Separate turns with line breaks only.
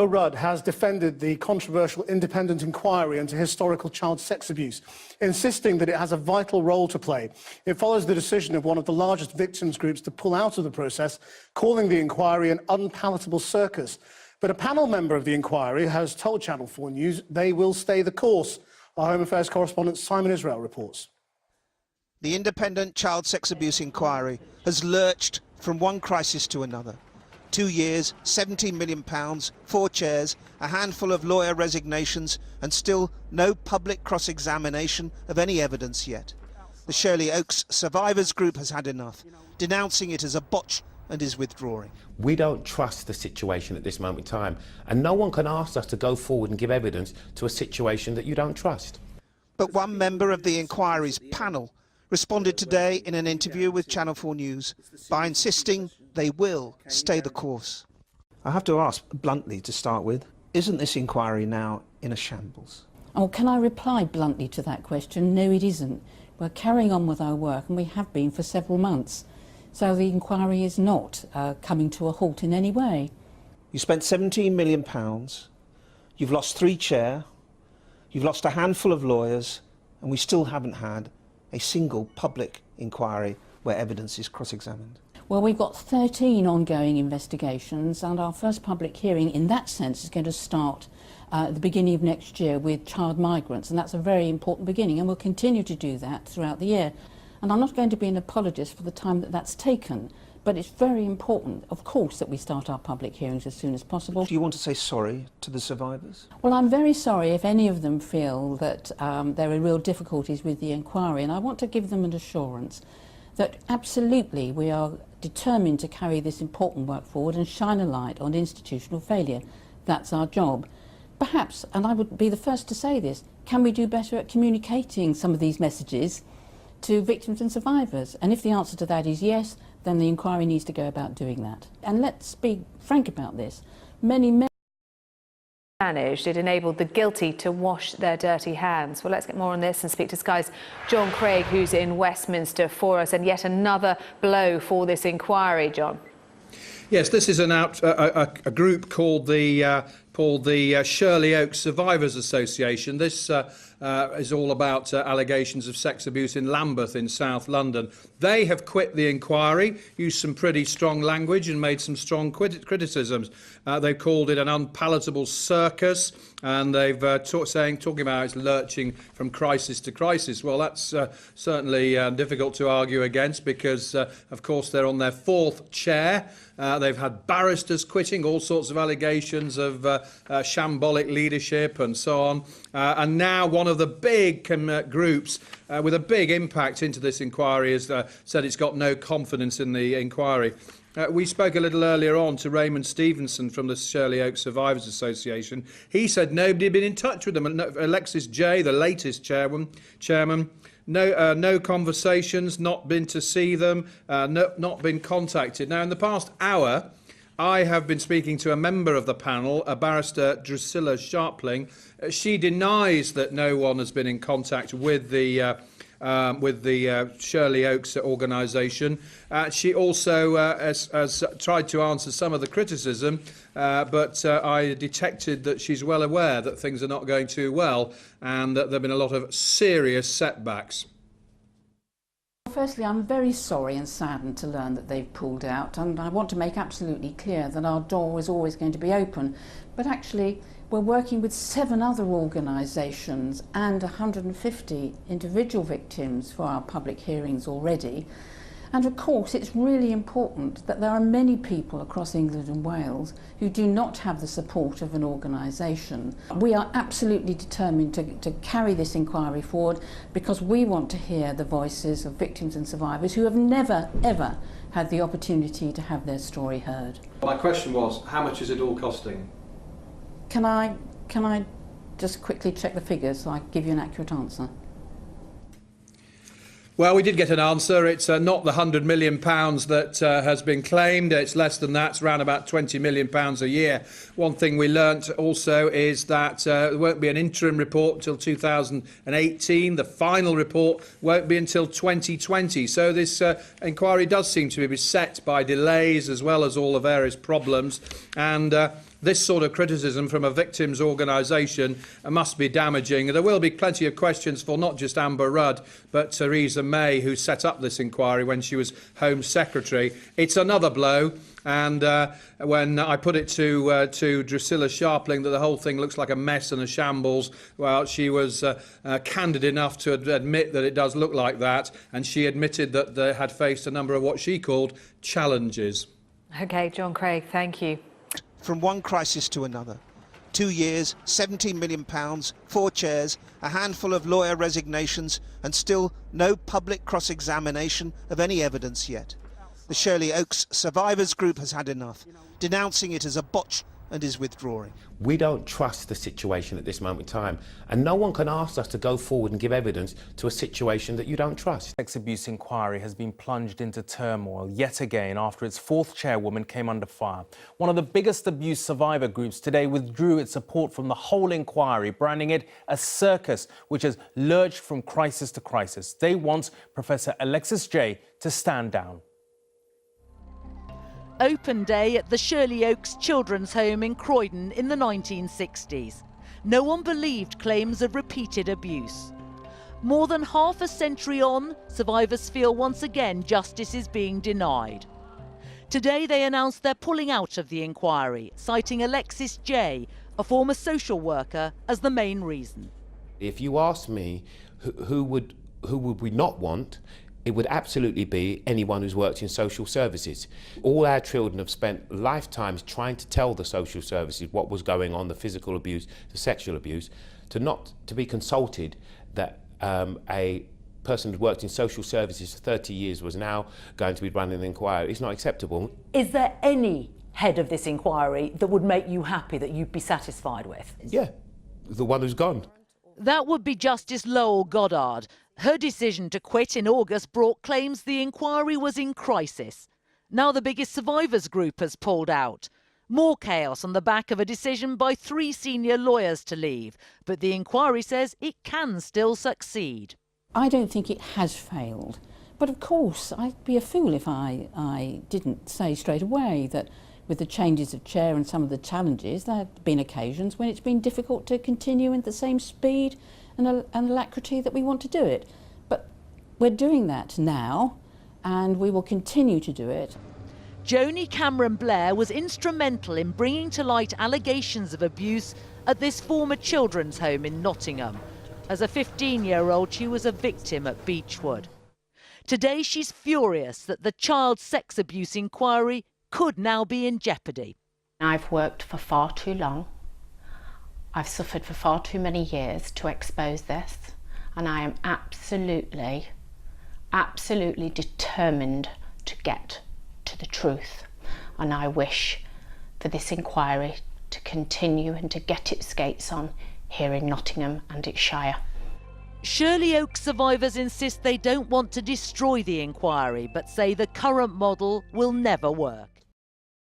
Rudd has defended the controversial independent inquiry into historical child sex abuse, insisting that it has a vital role to play. It follows the decision of one of the largest victims groups to pull out of the process, calling the inquiry an unpalatable circus. But a panel member of the inquiry has told Channel 4 News they will stay the course. Our Home Affairs correspondent Simon Israel reports.
The independent child sex abuse inquiry has lurched from one crisis to another. 2 years, £17 million, 4 chairs, a handful of lawyer resignations and still no public cross-examination of any evidence yet. The Shirley Oaks Survivors Group has had enough, denouncing it as a botch and is withdrawing.
We don't trust the situation at this moment in time, and no one can ask us to go forward and give evidence to a situation that you don't trust.
But one member of the inquiry's panel responded today in an interview with Channel 4 News by insisting they will stay the course. I have to ask bluntly to start with, isn't this inquiry now in a shambles?
Oh, can I reply bluntly to that question? No, it isn't. We're carrying on with our work, and we have been for several months. So the inquiry is not coming to a halt in any way.
You spent £17 million, you've lost 3 chair, you've lost a handful of lawyers, and we still haven't had a single public inquiry where evidence is cross-examined.
Well, we've got 13 ongoing investigations, and our first public hearing in that sense is going to start at the beginning of next year with child migrants, and that's a very important beginning, and we'll continue to do that throughout the year. And I'm not going to be an apologist for the time that that's taken, but it's very important, of course, that we start our public hearings as soon as possible.
Do you want to say sorry to the survivors?
Well, I'm very sorry if any of them feel that there are real difficulties with the inquiry, and I want to give them an assurance that absolutely we are determined to carry this important work forward and shine a light on institutional failure. That's our job. Perhaps, and I would be the first to say this, can we do better at communicating some of these messages to victims and survivors? And if the answer to that is yes, then the inquiry needs to go about doing that. And let's be frank about this.
Managed, it enabled the guilty to wash their dirty hands. Well, let's get more on this and speak to Sky's John Craig, who's in Westminster for us, and yet another blow for this inquiry, John.
Yes, this is a group called the Shirley Oaks Survivors Association. This is all about allegations of sex abuse in Lambeth in South London. They have quit the inquiry, used some pretty strong language and made some strong criticisms. They've called it an unpalatable circus, and they've talking about it's lurching from crisis to crisis. Well, that's certainly difficult to argue against because, of course, they're on their 4th chair. They've had barristers quitting, all sorts of allegations of shambolic leadership and so on. And now one of the big groups with a big impact into this inquiry has said it's got no confidence in the inquiry. We spoke a little earlier on to Raymond Stevenson from the Shirley Oaks Survivors Association. He said nobody had been in touch with them. Alexis Jay, the latest chairman, no conversations, not been to see them, not been contacted. Now, in the past hour, I have been speaking to a member of the panel, a barrister, Drusilla Sharpling. She denies that no one has been in contact with the Shirley Oaks organisation. She also has tried to answer some of the criticism, but I detected that she's well aware that things are not going too well and that there have been a lot of serious setbacks.
Firstly, I'm very sorry and saddened to learn that they've pulled out, and I want to make absolutely clear that our door is always going to be open. But actually, we're working with 7 other organisations and 150 individual victims for our public hearings already. And of course, it's really important that there are many people across England and Wales who do not have the support of an organisation. We are absolutely determined to carry this inquiry forward because we want to hear the voices of victims and survivors who have never, ever had the opportunity to have their story heard.
My question was, how much is it all costing?
Can I just quickly check the figures so I can give you an accurate answer?
Well, we did get an answer. It's not the £100 million that has been claimed. It's less than that. It's around about £20 million a year. One thing we learnt also is that there won't be an interim report until 2018. The final report won't be until 2020. So this inquiry does seem to be beset by delays as well as all the various problems. And this sort of criticism from a victims' organisation must be damaging. There will be plenty of questions for not just Amber Rudd, but Theresa May, who set up this inquiry when she was Home Secretary. It's another blow. And when I put it to Drusilla Sharpling that the whole thing looks like a mess and a shambles, well, she was candid enough to admit that it does look like that, and she admitted that they had faced a number of what she called challenges.
OK, John Craig, thank you.
From one crisis to another. 2 years, £17 million, 4 chairs, a handful of lawyer resignations, and still no public cross-examination of any evidence yet. The Shirley Oaks Survivors Group has had enough, denouncing it as a botch and is withdrawing.
We don't trust the situation at this moment in time, and no one can ask us to go forward and give evidence to a situation that you don't trust.
Sex abuse inquiry has been plunged into turmoil yet again after its fourth chairwoman came under fire. One of the biggest abuse survivor groups today withdrew its support from the whole inquiry, branding it a circus which has lurched from crisis to crisis. They want Professor Alexis Jay to stand down.
Open day at the Shirley Oaks Children's Home in Croydon in the 1960s. No one believed claims of repeated abuse. More than half a century on, survivors feel once again justice is being denied. Today they announced they're pulling out of the inquiry, citing Alexis Jay, a former social worker, as the main reason.
If you ask me who would we not want, it would absolutely be anyone who's worked in social services. All our children have spent lifetimes trying to tell the social services what was going on, the physical abuse, the sexual abuse, to be consulted that a person who's worked in social services for 30 years was now going to be running an inquiry. It's not acceptable.
Is there any head of this inquiry that would make you happy, that you'd be satisfied with?
Yeah, the one who's gone.
That would be Justice Lowell Goddard. Her decision to quit in August brought claims the inquiry was in crisis. Now the biggest survivors group has pulled out. More chaos on the back of a decision by 3 senior lawyers to leave. But the inquiry says it can still succeed.
I don't think it has failed. But of course, I'd be a fool if I didn't say straight away that with the changes of chair and some of the challenges, there have been occasions when it's been difficult to continue in the same speed and alacrity that we want to do it. But we're doing that now, and we will continue to do it.
Joni Cameron Blair was instrumental in bringing to light allegations of abuse at this former children's home in Nottingham. As a 15-year-old, she was a victim at Beechwood. Today, she's furious that the child sex abuse inquiry could now be in jeopardy.
I've worked for far too long. I've suffered for far too many years to expose this, and I am absolutely determined to get to the truth. And I wish for this inquiry to continue and to get its skates on here in Nottingham and its Shire.
Shirley Oaks survivors insist they don't want to destroy the inquiry, but say the current model will never work.